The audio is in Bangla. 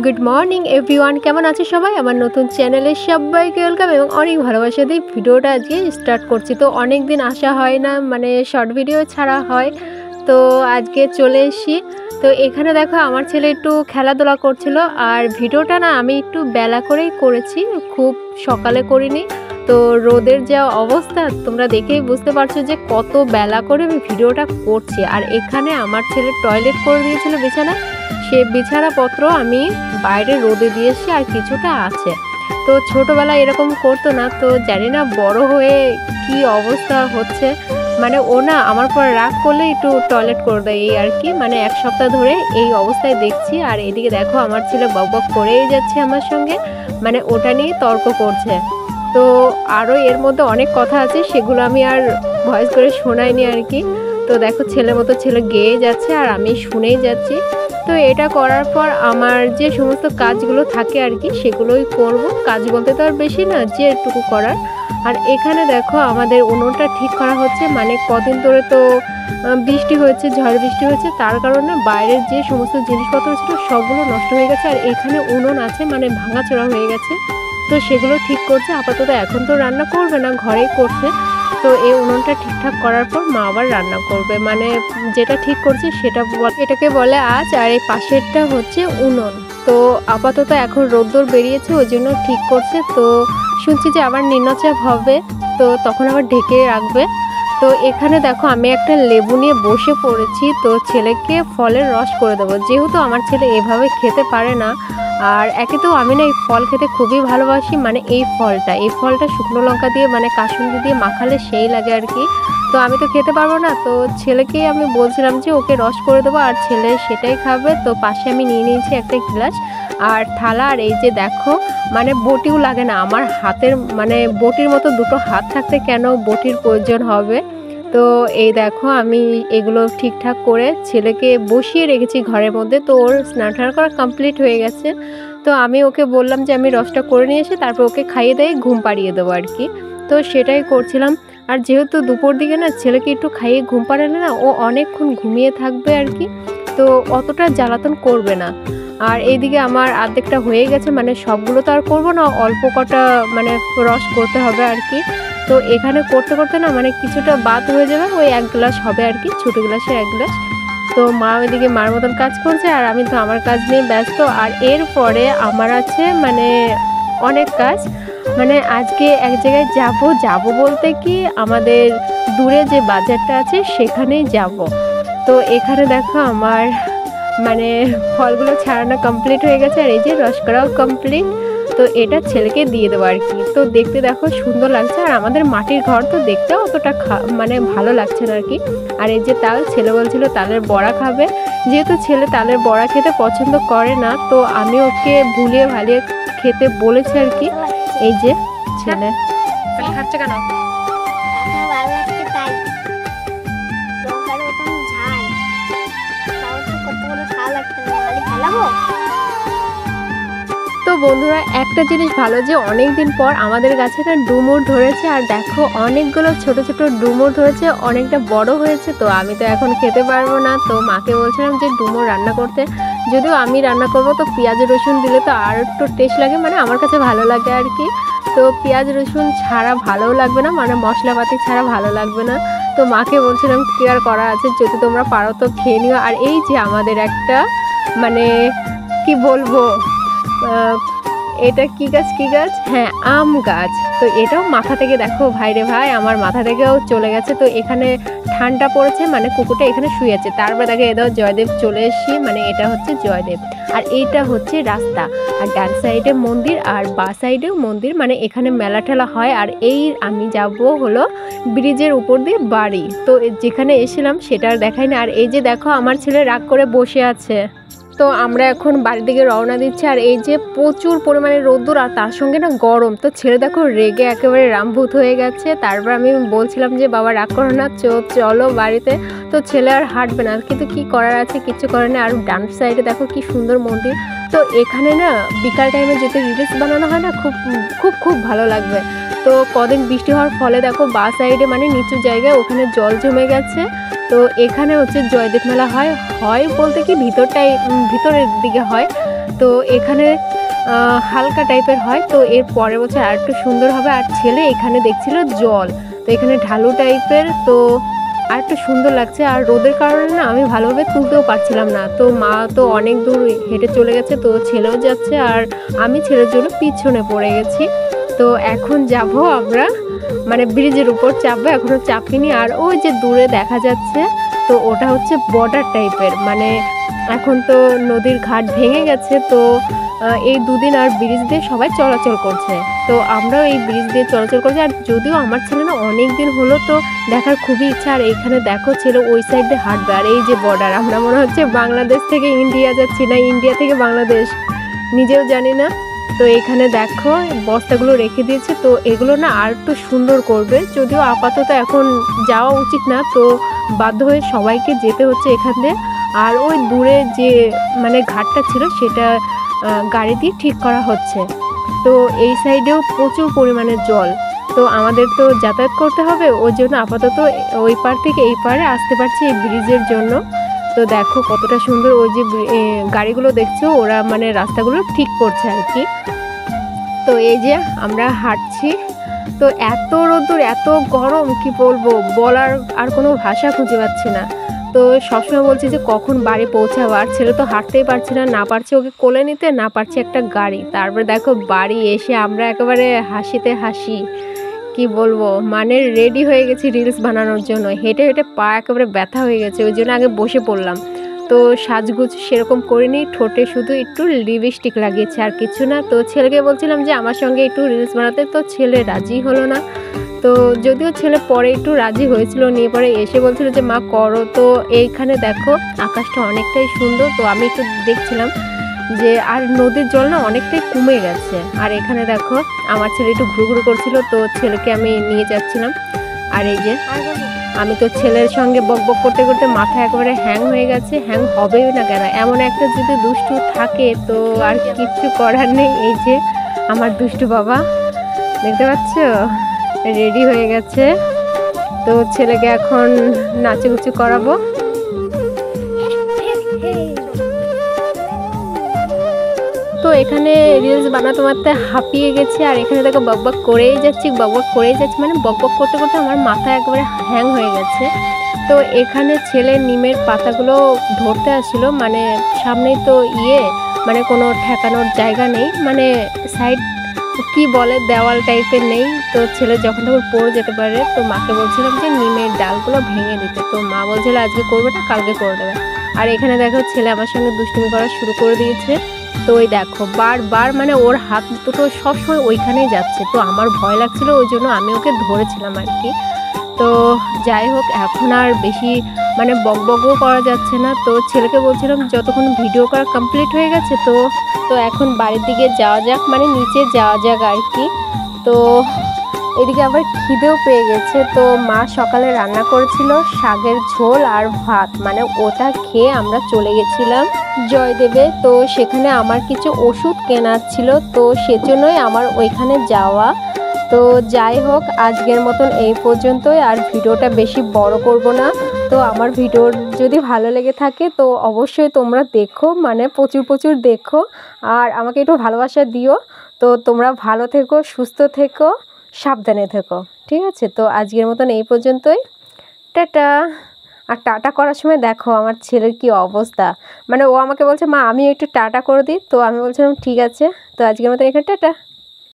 গুড মর্নিং এভরিওয়ান, কেমন আছে সবাই? আমার নতুন চ্যানেলে সবাইকে ওয়েলকাম এবং অনেক ভালোবাসা দিয়ে ভিডিওটা আজকে স্টার্ট করছি। তো অনেক দিন আসা হয় না, মানে শর্ট ভিডিও ছাড়া হয়, তো আজকে চলে এসেছি। তো এখানে দেখো আমার ছেলে একটু খেলাধুলা করছিল, আর ভিডিওটা না আমি একটু বেলা করেই করেছি, খুব সকালে করিনি। তো রোদের যা অবস্থা তোমরা দেখেই বুঝতে পারছো যে কত বেলা করে আমি ভিডিওটা করছি। আর এখানে আমার ছেলে টয়লেট করে দিয়েছিল বিছানা, সে বিছানাপত্র আমি বাইরে রোদে দিয়েছি আর কিছুটা আছে। তো ছোটোবেলায় এরকম করতো না, তো জানি না বড় হয়ে কি অবস্থা হচ্ছে। মানে ও না আমার পর রাগ করলে একটু টয়লেট করে দেয়, এই আর কি। মানে এক সপ্তাহ ধরে এই অবস্থায় দেখছি। আর এদিকে দেখো আমার ছেলে বকবক করেই যাচ্ছে আমার সঙ্গে, মানে ওটা নিয়ে তর্ক করছে। তো আরও এর মধ্যে অনেক কথা আছে, সেগুলো আমি আর ভয়েস করে শোনাইনি আর কি। তো দেখো ছেলের মতো ছেলে গেয়ে যাচ্ছে আর আমি শুনেই যাচ্ছি। তো এটা করার পর আমার যে সমস্ত কাজগুলো থাকে আর কি সেগুলোই করব। কাজ বলতে তো আর বেশি না, যে একটুকু করার। আর এখানে দেখো আমাদের উনুনটা ঠিক করা হচ্ছে, মানে কদিন ধরে তো বৃষ্টি হয়েছে, ঝড় বৃষ্টি হয়েছে, তার কারণে বাইরের যে সমস্ত জিনিসপত্র ছিল সবগুলো নষ্ট হয়ে গেছে। আর এখানে উনুন আছে, মানে ভাঙাচোরা হয়ে গেছে, তো সেগুলো ঠিক করছে। আপাতত এখন তো রান্না করবে না, ঘরেই করছে। তো এই উনুনটা ঠিকঠাক করার পর মা আবার রান্না করবে, মানে যেটা ঠিক করছে সেটা এটাকে বলে আঁচ। আর এই পাশেরটা হচ্ছে উনুন। তো আপাতত এখন রোদ্দুর বেরিয়েছে, ওই জন্য ঠিক করছে। তো শুনছি যে আবার নিম্নচাপ হবে, তো তখন আবার ঢেকে রাখবে। তো এখানে দেখো আমি একটা লেবু নিয়ে বসে পড়েছি, তো ছেলেকে ফলের রস করে দেবো, যেহেতু আমার ছেলে এভাবে খেতে পারে না। আর একে তো আমি না এই ফল খেতে খুবই ভালোবাসি, মানে এই ফলটা শুকনো লঙ্কা দিয়ে, মানে কাসুন্দি দিয়ে মাখালে সেই লাগে আর কি। তো আমি তো খেতে পারবো না, তো ছেলেকেই আমি বলছিলাম যে ওকে রস করে দেবো, আর ছেলে সেটাই খাবে। তো পাশে আমি নিয়ে নিয়েছি একটা গ্লাস আর থালা। আর এই যে দেখো, মানে বটিও লাগে না আমার হাতের, মানে বটির মতো দুটো হাত থাকতে কেন বটির প্রয়োজন হবে। তো এই দেখো আমি এগুলো ঠিকঠাক করে ছেলেকে বসিয়ে রেখেছি ঘরের মধ্যে। তো ওর স্নান টান করা কমপ্লিট হয়ে গেছে। তো আমি ওকে বললাম যে আমি রসটা করে নিয়ে এসে তারপর ওকে খাইয়ে দিয়ে ঘুম পাড়িয়ে দেবো আর কি। তো সেটাই করছিলাম। আর যেহেতু দুপুর দিকে না ছেলেকে একটু খাইয়ে ঘুম পাড়ালে না ও অনেকক্ষণ ঘুমিয়ে থাকবে আর কি, তো অতটা জ্বালাতন করবে না। আর এইদিকে আমার অর্ধেকটা হয়ে গেছে, মানে সবগুলো তো আর করবো না, অল্প কটা মানে রস করতে হবে আর কি। তো এখানে করতে করতে না মানে কিছুটা বাদ হয়ে যাবে, ওই এক গ্লাস হবে আর কি, ছোটো গ্লাসের এক গ্লাস। তো মা ওইদিকে মার মতন কাজ করছে আর আমি তো আমার কাজ নিয়ে ব্যস্ত। আর এরপরে আমার আছে মানে অনেক কাজ, মানে আজকে এক জায়গায় যাব বলতে কি আমাদের দূরে যে বাজারটা আছে সেখানেই যাব। তো এখানে দেখো আমার মানে ফলগুলো ছাড়ানো কমপ্লিট হয়ে গেছে, আর এই যে রস করাও কমপ্লিট। তো এটা ছেলেকে দিয়ে দেবো আর কি। তো দেখতে দেখো সুন্দর লাগছে, আর আমাদের মাটির ঘর তো দেখতে অতটা মানে ভালো লাগছে না আর কি। আর এই যে তাল, ছেলে বলছিল তালের বড়া খাবে, যেহেতু ছেলে তালের বড়া খেতে পছন্দ করে না, তো আমি ওকে ভুলিয়ে ভালিয়ে খেতে বলেছি আর কি। এই যে ছেলে খাচ্ছে কেন? তো বন্ধুরা একটা জিনিস ভালো যে অনেক দিন পর আমাদের গাছে না ডুমুর ধরেছে, আর দেখো অনেকগুলো ছোট ছোট ডুমুর ধরেছে, অনেকটা বড় হয়েছে। তো আমি তো এখন খেতে পারবো না, তো মাকে বলছিলাম যে ডুমুর রান্না করতে। যদিও আমি রান্না করবো তো পেঁয়াজ রসুন দিলে তো আর একটু টেস্ট লাগে, মানে আমার কাছে ভালো লাগে আর কি। তো পেঁয়াজ রসুন ছাড়া ভালোও লাগবে না, মানে মশলাপাতি ছাড়া ভালো লাগবে না। তো মাকে বলছিলাম কি আর করা আছে, যদি তোমরা পারো তো খেয়ে নিও। আর এই যে আমাদের একটা মানে কি বলবো, এটা কি গাছ হ্যাঁ আম গাছ। তো এটাও মাথা থেকে দেখো ভাইরে ভাই আমার মাথা থেকেও চলে গেছে। তো এখানে ঠান্ডা পড়েছে, মানে কুকুরটা এখানে শুয়ে আছে, তারপরে দেখে এদাও জয়দেব চলে এসছি, মানে এটা হচ্ছে জয়দেব। আর এইটা হচ্ছে রাস্তা, আর ডান সাইডে মন্দির আর বা সাইডেও মন্দির, মানে এখানে মেলা ঠেলা হয়। আর এই আমি যাব হলো ব্রিজের উপর দিয়ে বাড়ি, তো যেখানে এসেছিলাম সেটা আর দেখাই না। আর এই যে দেখো আমার ছেলে রাগ করে বসে আছে। তো আমরা এখন বাড়ির দিকে রওনা দিচ্ছি। আর এই যে প্রচুর পরিমাণে রোদ্দুর আর তার সঙ্গে না গরম, তো ছেলে দেখো রেগে একেবারে রামভূত হয়ে গেছে। তারপর আমি বলছিলাম যে বাবা রাগ করো না, চলো বাড়িতে। তো ছেলে আর হাঁটবে না, কিন্তু কি করার আছে, কিছু করার নেই। আর ডান সাইডে দেখো কি সুন্দর মন্দির। তো এখানে না বিকাল টাইমে যেতে রিলস বানানো হয় না, খুব খুব খুব ভালো লাগবে। তো কদিন বৃষ্টি হওয়ার ফলে দেখো বা সাইডে মানে নিচু জায়গায় ওখানে জল জমে গেছে। তো এখানে হচ্ছে জয়দেব মেলা হয় বলতে কি ভিতরের দিকে হয়। তো এখানে হালকা টাইপের হয়, তো এর পরের বছর আর একটু সুন্দর হবে। আর ছেলে এখানে দেখছিল জল, তো এখানে ঢালু টাইপের, তো আর একটু সুন্দর লাগছে। আর রোদের কারণে না আমি ভালোভাবে তুলতেও পারছিলাম না, তো মা তো অনেক দূর হেঁটে চলে গেছে, তো ছেলেও যাচ্ছে আর আমি ছেলের জন্য পিছনে পড়ে গেছি। তো এখন যাব আমরা মানে ব্রিজের উপর চাপবো, এখনও চাপিনি। আর ওই যে দূরে দেখা যাচ্ছে, তো ওটা হচ্ছে বর্ডার টাইপের, মানে এখন তো নদীর ঘাট ভেঙে গেছে, তো এই দুদিন আর ব্রিজ দিয়ে সবাই চলাচল করছে, তো আমরাও এই ব্রিজ দিয়ে চলাচল করছি। আর যদিও আমার ছেলে না অনেক দিন হলো, তো দেখার খুবই ইচ্ছা। আর এখানে দেখো ছেলে ওই সাইড দিয়ে হাঁটবে, আর এই যে বর্ডার, আমরা মনে হচ্ছে বাংলাদেশ থেকে ইন্ডিয়া যাচ্ছি, না ইন্ডিয়া থেকে বাংলাদেশ নিজেও জানি না। তো এখানে দেখো বস্তাগুলো রেখে দিয়েছে, তো এগুলো না আর একটু সুন্দর করবে, যদিও আপাতত এখন যাওয়া উচিত না, তো বাধ্য হয়ে সবাইকে যেতে হচ্ছে এখান দিয়ে। আর ওই দূরে যে মানে ঘাটটা ছিল সেটা গাড়ি দিয়ে ঠিক করা হচ্ছে। তো এই সাইডেও প্রচুর পরিমাণে জল, তো আমাদের তো যাতায়াত করতে হবে, ওই জন্য আপাতত ওই পার থেকে এই পারে আসতে পারছি এই ব্রিজের জন্য। তো দেখো কতটা সুন্দর, ওই যে গাড়িগুলো দেখছো ওরা মানে রাস্তাগুলো ঠিক করছে আর কি। তো এই যে আমরা হাঁটছি, তো এত রোদ্দুর এত গরম কি বলবো, বলার আর কোনো ভাষা খুঁজে পাচ্ছি না। তো সবসময় বলছি যে কখন বাড়ি পৌঁছাবো, আর ছেলে তো হাঁটতেই পারছে না, না পারছে ওকে কোলে নিতে, না পারছে একটা গাড়ি। তারপরে দেখো বাড়ি এসে আমরা একেবারে হাসিতে হাসি, কি বলবো, মানে রেডি হয়ে গেছি রিলস বানানোর জন্য। হেঁটে হেঁটে পা একেবারে ব্যথা হয়ে গেছে, ওই জন্য আগে বসে পড়লাম। তো সাজগুজ সেরকম করিনি, ঠোঁটে শুধু একটু লিপস্টিক লাগিয়েছে আর কিছু না। তো ছেলেকে বলছিলাম যে আমার সঙ্গে একটু রিলস বানাতে, তো ছেলে রাজি হলো না। তো যদিও ছেলে পরে একটু রাজি হয়েছিল, নিয়ে পরে এসে বলছিল যে মা করো। তো এইখানে দেখো আকাশটা অনেকটাই সুন্দর, তো আমি একটু দেখছিলাম যে আর নদীর জল না অনেকটাই কমে গেছে। আর এখানে দেখো আমার ছেলে একটু ঘুরঘুর করছিল, তো ছেলেকে আমি নিয়ে যাচ্ছিলাম। আর এই যে আমি তো ছেলের সঙ্গে বকবক করতে করতে মাথা একেবারে হ্যাং হয়ে গেছে, হ্যাং হবেই না কেন, এমন একটা যদি দুষ্টু থাকে তো আর কিচ্ছু করার নেই। এই যে আমার দুষ্টু বাবা দেখতে পাচ্ছ, রেডি হয়ে গেছে, তো ছেলেকে এখন নাচুগুচু করাবো। তো এখানে রিলস বানাতে বানাতে হাঁপিয়ে গেছে, আর এখানে দেখো বকবক করেই যাচ্ছি, বকবক করেই যাচ্ছি, মানে বকবক করতে করতে আমার মাথা একেবারে হ্যাং হয়ে গেছে। তো এখানে ছেলে নিমের পাতাগুলো ধরতে আসছিল, মানে সামনেই তো মানে কোনো ঠেকানোর জায়গা নেই, মানে সাইড কি বলে দেওয়াল টাইপের নেই, তো ছেলে যখন তখন পড়ে যেতে পারে। তো মাকে বলছিলাম যে নিমের ডালগুলো ভেঙে দিতে, তো মা বলছিল আজকে করবে না, কালকে করে দেবে। আর এখানে দেখো ছেলে আমার সঙ্গে দুষ্টুমি করা শুরু করে দিয়েছে। তো ওই দেখো বারবার মানে ওর হাত দুটো সবসময় ওইখানেই যাচ্ছে, তো আমার ভয় লাগছিল, ওই জন্য আমি ওকে ধরেছিলাম আর কি। তো যাই হোক এখন আর বেশি মানে বকবকও করা যাচ্ছে না, তো ছেলেকে বলছিলাম যতক্ষণ ভিডিও করা কমপ্লিট হয়ে গেছে, তো এখন বাড়ির দিকে যাওয়া যাক, মানে নিচে যাওয়া যাক আর কি। তো এদিকে আবার খিদেও পেয়ে গেছে, তো মা সকালে রান্না করেছিল শাকের ঝোল আর ভাত, মানে ওটা খেয়ে আমরা চলে গেছিলাম জয়দেবে। তো সেখানে আমার কিছু ওষুধ কেনার ছিল, তো সেজন্যই আমার ওইখানে যাওয়া। তো যাই হোক আজকের মতন এই পর্যন্তই, আর ভিডিওটা বেশি বড় করব না। তো আমার ভিডিও যদি ভালো লেগে থাকে তো অবশ্যই তোমরা দেখো, মানে প্রচুর প্রচুর দেখো, আর আমাকে একটু ভালোবাসা দিও। তো তোমরা ভালো থেকো, সুস্থ থেকো, সাবধানে থেকো, ঠিক আছে? তো আজকের মতন এই পর্যন্তই, টাটা। আর টাটা করার সময় দেখো আমার ছেলের কি অবস্থা, মানে ও আমাকে বলছে মা আমি একটু টাটা করে দিই, তো আমি বলছিলাম ঠিক আছে। তো আজকের মতন এখানে টাটা।